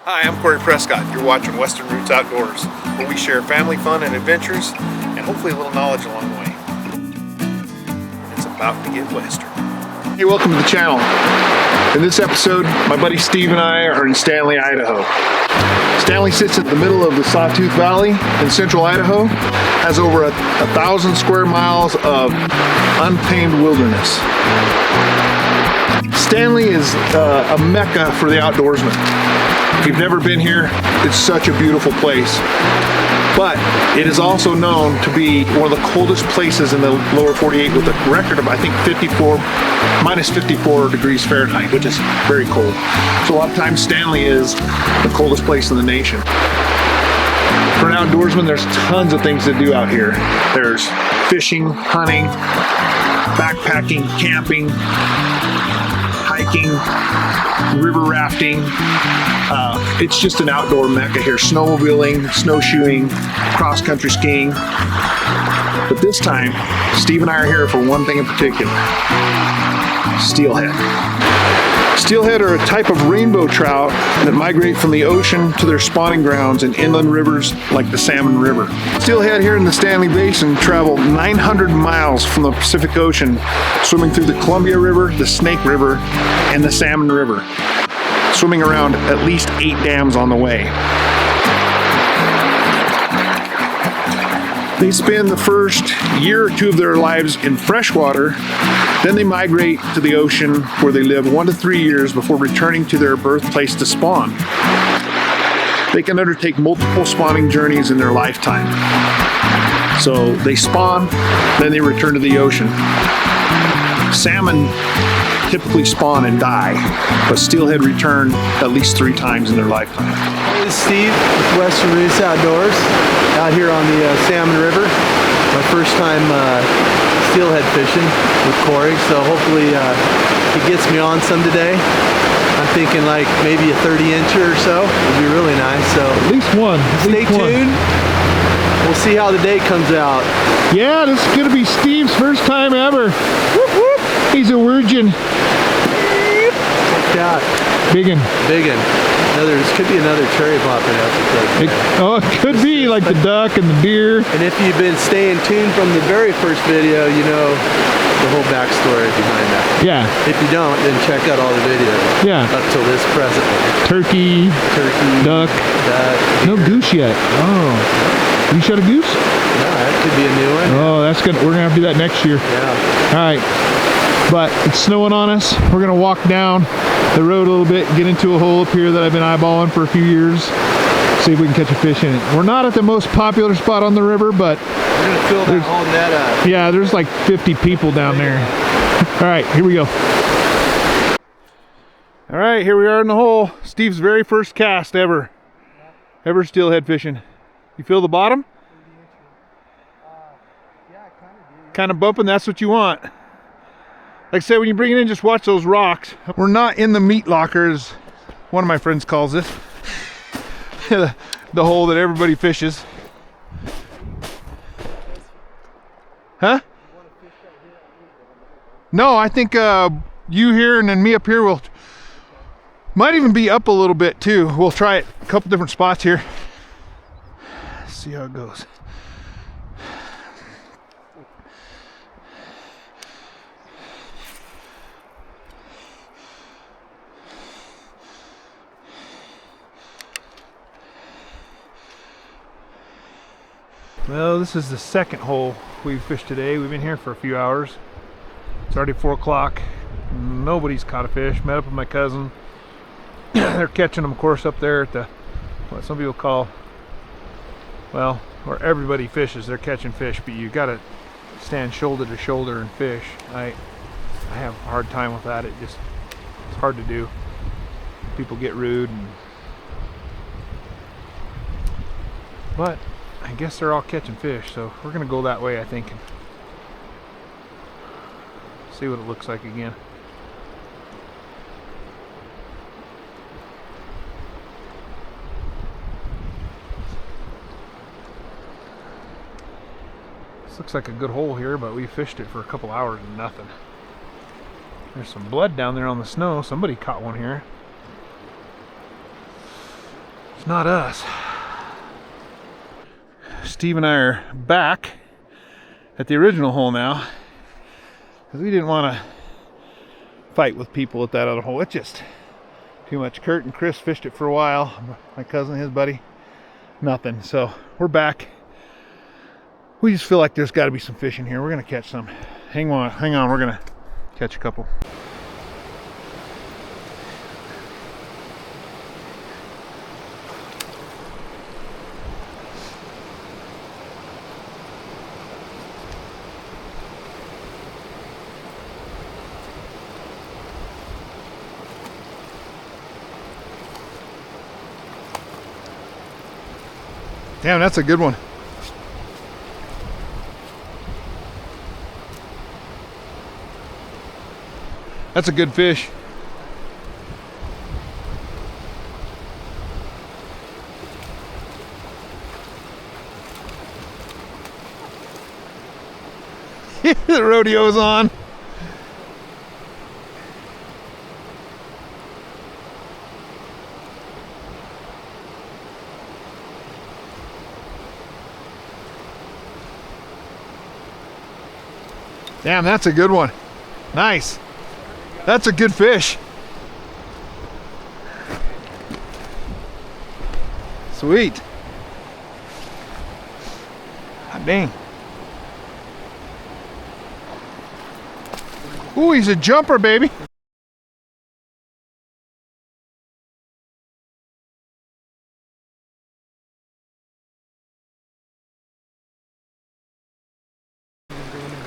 Hi, I'm Corey Prescott. You're watching Western Roots Outdoors, where we share family fun and adventures, and hopefully a little knowledge along the way. It's about to get Western. Hey, welcome to the channel. In this episode, my buddy Steve and I are in Stanley, Idaho. Stanley sits at the middle of the Sawtooth Valley in central Idaho, has over 1,000 square miles of untamed wilderness. Stanley is a mecca for the outdoorsman. If you've never been here, it's such a beautiful place. But it is also known to be one of the coldest places in the lower 48 with a record of, I think, minus 54 degrees Fahrenheit, which is very cold. So a lot of times Stanley is the coldest place in the nation. For an outdoorsman, there's tons of things to do out here. There's fishing, hunting, backpacking, camping, hiking, river rafting. It's just an outdoor mecca here. Snowmobiling, snowshoeing, cross-country skiing. But this time, Steve and I are here for one thing in particular: steelhead. Steelhead are a type of rainbow trout that migrate from the ocean to their spawning grounds in inland rivers like the Salmon River. Steelhead here in the Stanley Basin travel 900 miles from the Pacific Ocean, swimming through the Columbia River, the Snake River, and the Salmon River, swimming around at least 8 dams on the way. They spend the first year or two of their lives in freshwater, then they migrate to the ocean where they live 1 to 3 years before returning to their birthplace to spawn. They can undertake multiple spawning journeys in their lifetime. So they spawn, then they return to the ocean. Salmon typically spawn and die, but steelhead return at least 3 times in their lifetime. This is Steve with Western Roots Outdoors, out here on the Salmon River. My first time steelhead fishing with Corey, so hopefully he gets me on some today. I'm thinking like maybe a 30-incher or so would be really nice. So at least one. Stay tuned. We'll see how the day comes out. Yeah, this is gonna be Steve's first time ever. Whoop, whoop. He's a virgin. Yeah. Biggin. This could be another cherry popper now. It could be like the duck and the deer. And if you've been staying tuned from the very first video, you know the whole backstory behind that. Yeah. If you don't, then check out all the videos. Yeah. Up till this present. Turkey, duck. No goose yet. Oh. You shot a goose? No, that could be a new one. Oh, that's good. We're gonna have to do that next year. Yeah. All right. But it's snowing on us. We're gonna walk down the road a little bit, get into a hole up here that I've been eyeballing for a few years. See if we can catch a fish in it. We're not at the most popular spot on the river, but we're gonna fill that whole net up. Yeah, there's like 50 people down there. All right, here we go. All right, here we are in the hole. Steve's very first cast ever steelhead fishing. You feel the bottom? Yeah, kind of do. Kind of bumping, that's what you want. Like I said, when you bring it in, just watch those rocks. We're not in the meat locker, as one of my friends calls it. The hole that everybody fishes. Huh? No, I think you here and then me up here will might even be up a little bit too. We'll try it a couple different spots here. See how it goes. Well, this is the second hole we've fished today. We've been here for a few hours. It's already 4 o'clock. Nobody's caught a fish. Met up with my cousin. They're catching them, of course, up there at the, what some people call, well, where everybody fishes. They're catching fish, but you gotta stand shoulder to shoulder and fish. I have a hard time with that. It's hard to do. People get rude, but I guess they're all catching fish, so we're gonna go that way, I think, and see what it looks like again. This looks like a good hole here, but we fished it for a couple hours and nothing. There's some blood down there on the snow. Somebody caught one here. not us. Steve and I are back at the original hole now because we didn't want to fight with people at that other hole. It's just too much. Kurt and Chris fished it for a while. My cousin and his buddy, nothing. So we're back. We just feel like there's got to be some fish in here. We're gonna catch some. Hang on. We're gonna catch a couple. Damn, that's a good one. That's a good fish. The rodeo's on. Damn, that's a good one. Nice. That's a good fish. Sweet. God dang. Ooh, he's a jumper, baby.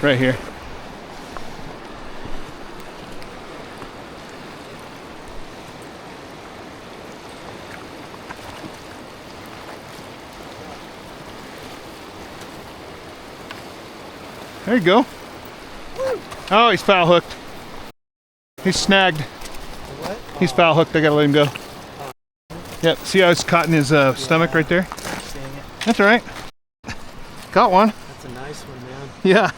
Right here. There you go. Oh, he's foul hooked. He's snagged. What? He's foul hooked. I gotta let him go. Yep. See how it's caught in his stomach right there? That's all right. Got one. That's a nice one, man. Yeah.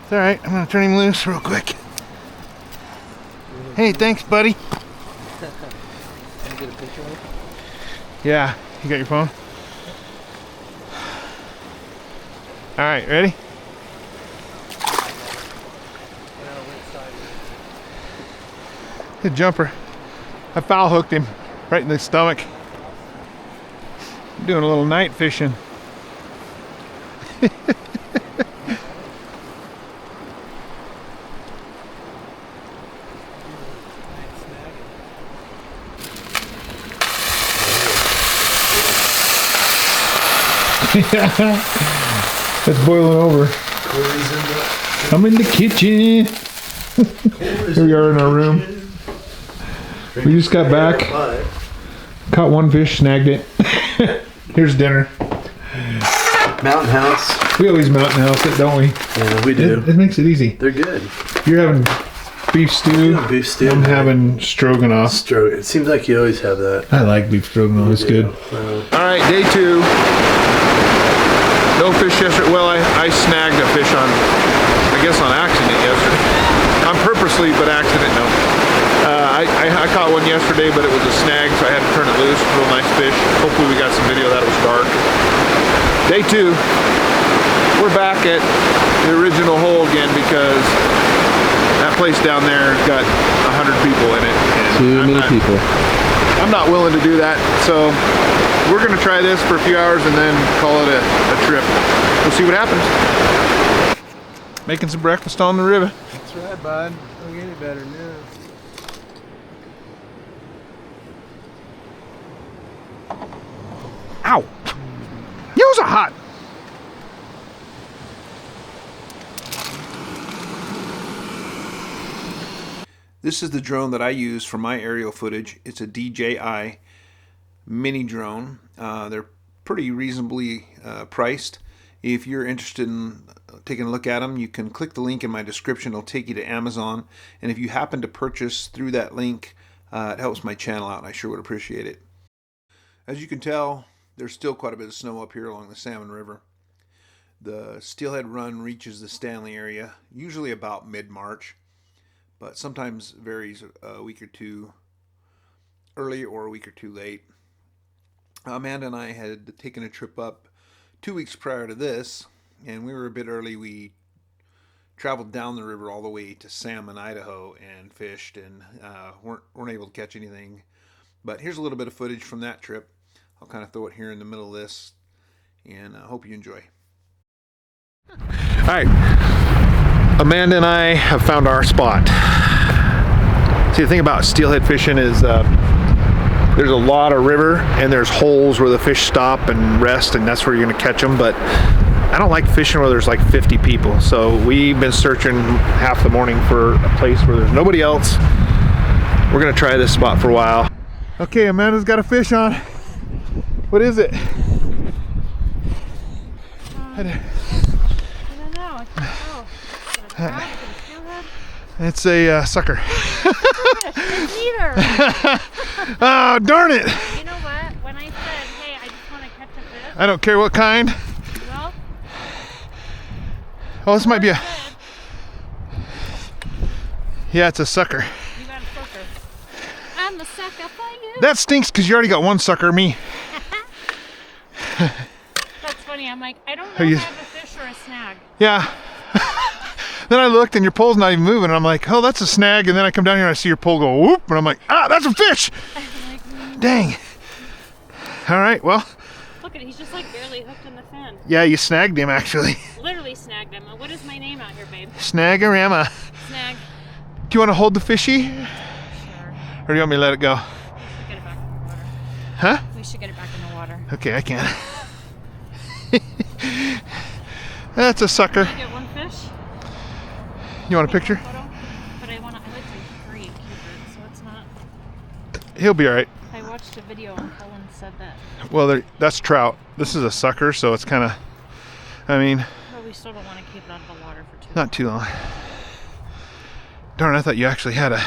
It's all right. I'm gonna turn him loose real quick. Hey, thanks, buddy. Can I get a picture of it? Yeah. You got your phone? All right, ready? Good jumper. I foul hooked him right in the stomach. I'm doing a little night fishing. Yeah. It's boiling over. I'm in the kitchen. Here we are in our room. We just got back. Caught one fish, snagged it. Here's dinner. Mountain House. We always mountain house it, don't we? Yeah, we do. It makes it easy. They're good. You're having beef stew. Yeah, beef stew. I'm having stroganoff. It seems like you always have that. I like beef stroganoff. It's good. All right, day 2. No fish yesterday. Well, I snagged a fish on, I guess on accident yesterday. On purposely, but accident, no. I caught one yesterday, but it was a snag, so I had to turn it loose. Real nice fish. Hopefully we got some video. That was dark. Day 2. We're back at the original hole again because that place down there has got 100 people in it. Too many people. I'm not willing to do that, so we're gonna try this for a few hours and then call it a trip. We'll see what happens. Making some breakfast on the river. That's right, bud. Don't get any better than this. Ow! Yours are hot. This is the drone that I use for my aerial footage. It's a DJI mini drone. They're pretty reasonably priced. If you're interested in taking a look at them, you can click the link in my description. It'll take you to Amazon. And if you happen to purchase through that link, it helps my channel out, and I sure would appreciate it. As you can tell, there's still quite a bit of snow up here along the Salmon River. The Steelhead run reaches the Stanley area, usually about mid-March, but sometimes varies a week or two early or a week or two late. Amanda and I had taken a trip up 2 weeks prior to this, and we were a bit early. We traveled down the river all the way to Salmon, Idaho, and fished, and weren't able to catch anything. But here's a little bit of footage from that trip. I'll kind of throw it here in the middle of this, and I hope you enjoy. All right, Amanda and I have found our spot. See, the thing about steelhead fishing is there's a lot of river, and there's holes where the fish stop and rest, and that's where you're gonna catch them. But I don't like fishing where there's like 50 people. So we've been searching half the morning for a place where there's nobody else. We're gonna try this spot for a while. Okay, Amanda's got a fish on. What is it? I don't know. It's a sucker. Neither. Oh, darn it. You know what? When I said, hey, I just want to catch a fish. I don't care what kind. Well, Oh, this might be a... Yeah, it's a sucker. you got a sucker. I'm the sucker for you. That stinks because you already got one sucker, me. That's funny. I'm like, I don't know Are you- if I have a fish or a snag. Yeah. Then I looked and your pole's not even moving, and I'm like, oh, that's a snag. And then I come down here and I see your pole go whoop, and I'm like, ah, that's a fish. I'm like, Dang. All right, well, look at it. He's just like barely hooked in the fin. yeah, you snagged him actually. Literally snagged him. What is my name out here, babe? Snagorama. Snag. Do you want to hold the fishy, Sure. or do you want me to let it go? We should get it back in the water. Huh? We should get it back in the water. Okay, I can. That's a sucker. Can I get one fish? You want a picture? Photo? But I like to free and keep it, so it's not. He'll be all right. I watched a video and Colin said that. Well, that's trout. This is a sucker, so it's kind of, I mean, But we still don't want to keep it out of the water for too long. not too long. Darn, I thought you actually had a...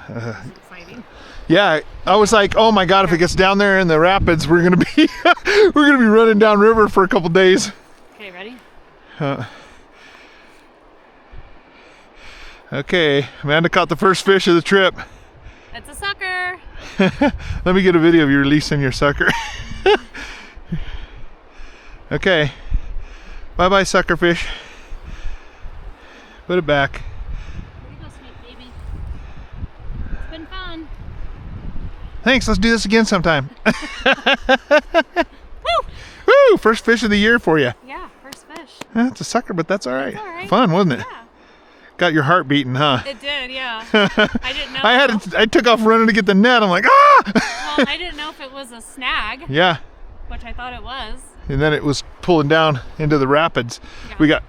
It's exciting. Yeah, I was like, oh my God, if it gets down there in the rapids, we're gonna be we're gonna be running down river for a couple days. Okay, ready? Okay, Amanda caught the first fish of the trip. It's a sucker. Let me get a video of you releasing your sucker. Okay, bye bye sucker fish. Put it back. Here you go, sweet baby. It's been fun. Thanks, let's do this again sometime. Woo! Woo, first fish of the year for you. Yeah, first fish. It's a sucker, but that's all right. It's all right. Fun, wasn't it? Yeah, Got your heart beating, huh? it did. Yeah. I didn't know. I took off running to get the net. I'm like, ah! Well, I didn't know if it was a snag, Yeah, which I thought it was. and then it was pulling down into the rapids. Yeah.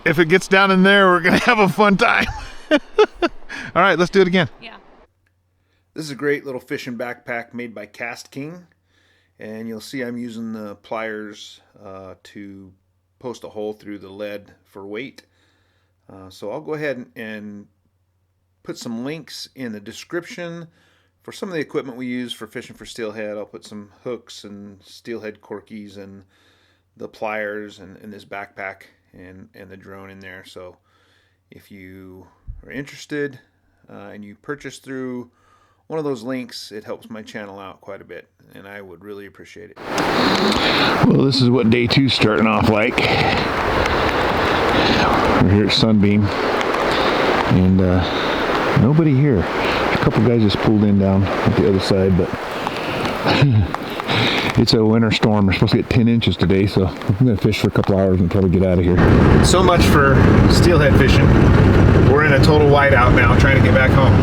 If it gets down in there, we're gonna have a fun time. All right, let's do it again. Yeah. This is a great little fishing backpack made by Cast King, and you'll see I'm using the pliers to post a hole through the lead for weight. So I'll go ahead and put some links in the description for some of the equipment we use for fishing for steelhead. I'll put some hooks and steelhead corkies and the pliers and this backpack and the drone in there. So if you are interested and you purchase through one of those links, it helps my channel out quite a bit, and I would really appreciate it. Well, this is what day 2's starting off like. We're here at Sunbeam, and nobody here. A couple guys just pulled in down at the other side, but it's a winter storm. We're supposed to get 10 inches today, so I'm going to fish for a couple hours and probably get out of here. So much for steelhead fishing. We're in a total whiteout now, trying to get back home.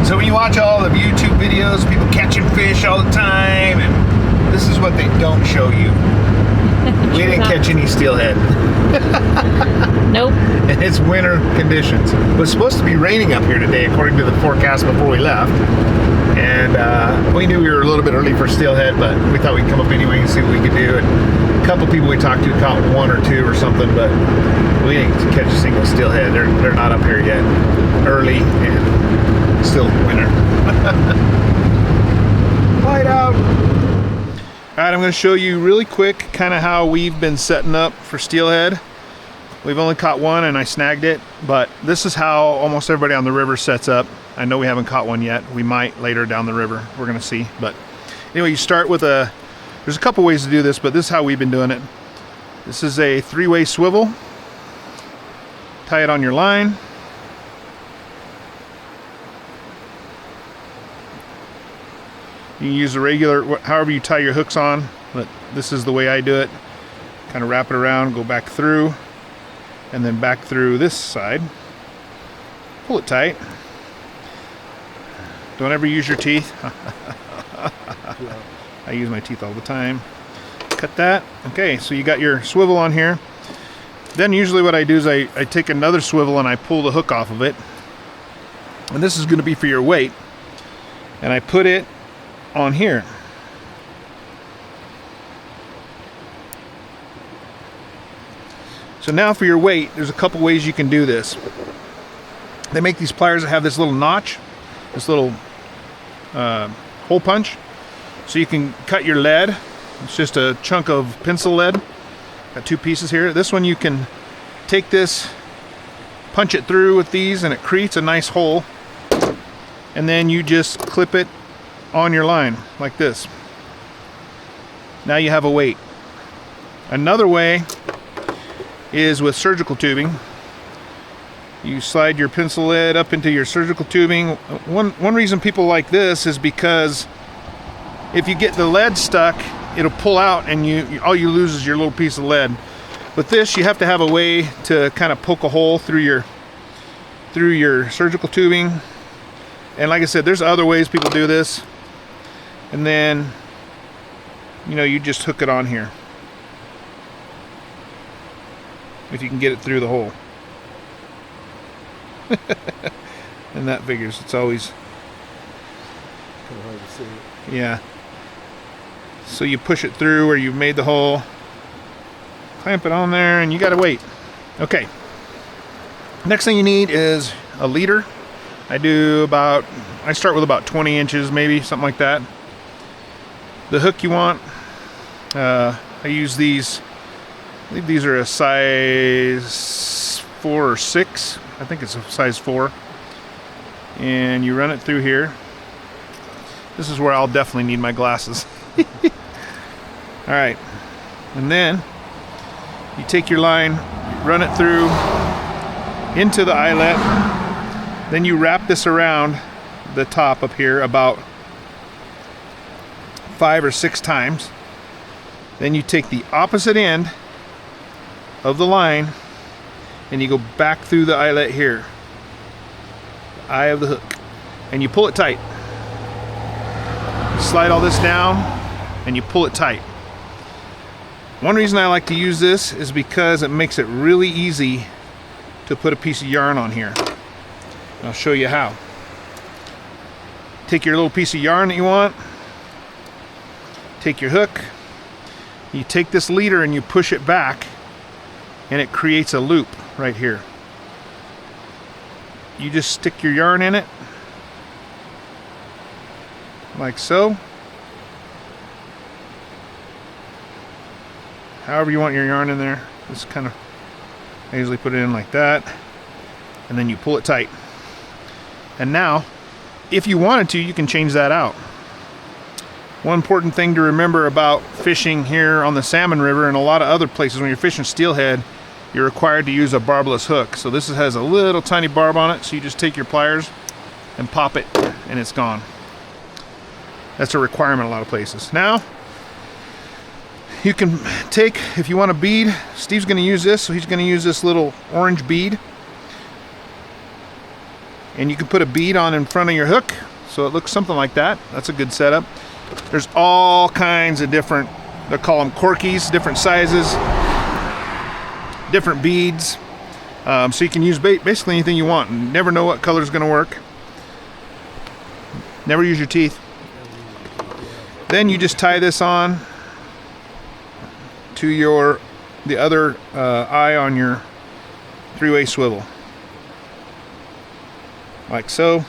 So when you watch all the YouTube videos, people catching fish all the time, and this is what they don't show you. We didn't catch any steelhead. Nope. And it's winter conditions. It was supposed to be raining up here today, according to the forecast before we left. And we knew we were a little bit early for steelhead, but we thought we'd come up anyway and see what we could do. And a couple people we talked to caught 1 or 2 or something, but we didn't catch a single steelhead. They're not up here yet. Early and still winter. White out. All right, I'm going to show you really quick kind of how we've been setting up for steelhead. We've only caught one and I snagged it, but this is how almost everybody on the river sets up. I know we haven't caught one yet. We might later down the river. We're gonna see. But anyway, you start with there's a couple ways to do this, but this is how we've been doing it. This is a 3-way swivel. Tie it on your line. You can use the regular, however you tie your hooks on, but this is the way I do it. Kind of wrap it around, go back through, and then back through this side. Pull it tight. Don't ever use your teeth. I use my teeth all the time. Cut that. Okay, so you got your swivel on here. Then usually what I do is I take another swivel and I pull the hook off of it. And this is going to be for your weight. And I put it on here. So now for your weight, there's a couple ways you can do this. They make these pliers that have this little notch, this little hole punch. So you can cut your lead. It's just a chunk of pencil lead. Got 2 pieces here. This one you can take this, punch it through with these, and it creates a nice hole. And then you just clip it on your line like this. Now you have a weight. Another way is with surgical tubing. You slide your pencil lead up into your surgical tubing. One reason people like this is because if you get the lead stuck, it'll pull out and all you lose is your little piece of lead. With this, you have to have a way to kind of poke a hole through your surgical tubing. And like I said, there's other ways people do this. And then, you just hook it on here. If you can get it through the hole. And that figures. It's always Kind of hard to see. Yeah. So you push it through where you've made the hole. Clamp it on there and you gotta wait. Okay. Next thing you need is a leader. I start with about 20 inches, maybe, something like that. The hook you want, I use these, I believe these are a size 4 or 6. I think it's a size 4. And you run it through here. This is where I'll definitely need my glasses. All right. And then you take your line, run it through into the eyelet. Then you wrap this around the top up here about 5 or 6 times. Then you take the opposite end of the line and you go back through the eyelet here, the eye of the hook, and you pull it tight. You slide all this down and you pull it tight. One reason I like to use this is because it makes it really easy to put a piece of yarn on here. I'll show you how. Take your little piece of yarn that you want, take your hook, you take this leader and you push it back and it creates a loop right here. You just stick your yarn in it like so. However you want your yarn in there. Just kind of, I usually put it in like that, and then you pull it tight. And now, if you wanted to, you can change that out. One important thing to remember about fishing here on the Salmon River and a lot of other places, when you're fishing steelhead, you're required to use a barbless hook. So this has a little tiny barb on it, so you just take your pliers and pop it and it's gone. That's a requirement in a lot of places. Now, you can take, if you want a bead, Steve's going to use this, so he's going to use this little orange bead. And you can put a bead on in front of your hook, so it looks something like that. That's a good setup. There's all kinds of different, they call them corkies, different sizes, different beads. So you can use basically anything you want and never know what color is going to work. Never use your teeth. Then you just tie this on to the other eye on your 3-way swivel. Like so.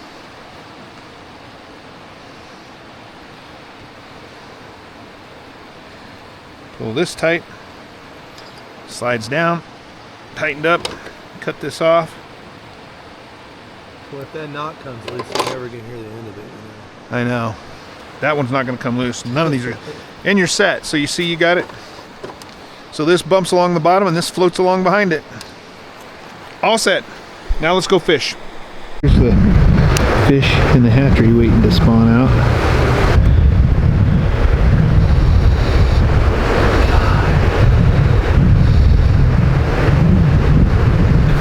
Pull this tight. Slides down. tightened up. Cut this off. Well, if that knot comes loose, you're never gonna hear the end of it. I know. That one's not going to come loose. None of these are. And you're set. So you see you got it. So this bumps along the bottom and this floats along behind it. All set. Now let's go fish. Here's the fish in the hatchery waiting to spawn out.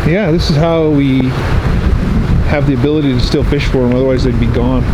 Yeah, this is how we have the ability to still fish for them. Otherwise they'd be gone.